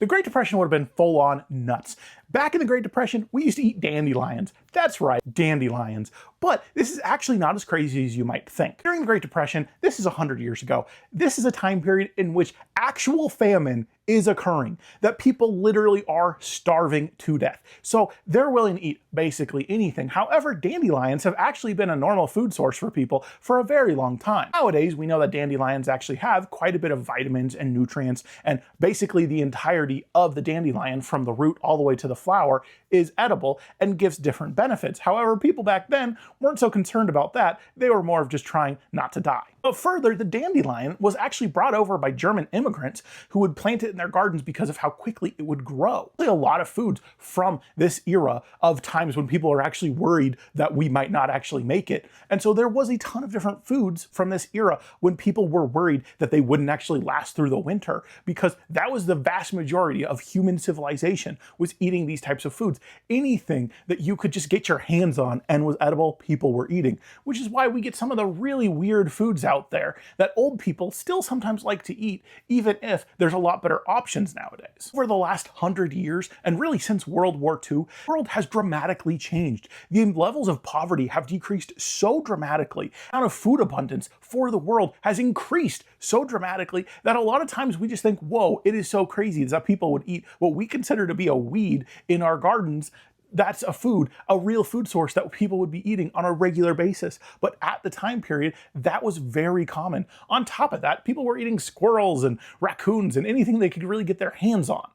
The Great Depression would have been full-on nuts. Back in the Great Depression, we used to eat dandelions. That's right, dandelions. But this is actually not as crazy as you might think. During the Great Depression, this is 100 years ago. This is a time period in which actual famine is occurring, that people literally are starving to death. So they're willing to eat basically anything. However, dandelions have actually been a normal food source for people for a very long time. Nowadays, we know that dandelions actually have quite a bit of vitamins and nutrients, and basically the entirety of the dandelion from the root all the way to the flower is edible and gives different benefits. However, people back then weren't so concerned about that. They were more of just trying not to die. But further, the dandelion was actually brought over by German immigrants who would plant it in their gardens because of how quickly it would grow. A lot of foods from this era of times when people are actually worried that we might not actually make it. And so there was a ton of different foods from this era when people were worried that they wouldn't actually last through the winter, because that was the vast majority of human civilization, was eating these types of foods. Anything that you could just get your hands on and was edible, people were eating, which is why we get some of the really weird foods out there that old people still sometimes like to eat, even if there's a lot better options nowadays. Over the last 100 years, and really since World War II, the world has dramatically changed. The levels of poverty have decreased so dramatically. The amount of food abundance for the world has increased so dramatically that a lot of times we just think, whoa, it is so crazy that people would eat what we consider to be a weed in our gardens. That's a food, a real food source that people would be eating on a regular basis. But at the time period, that was very common. On top of that, people were eating squirrels and raccoons and anything they could really get their hands on.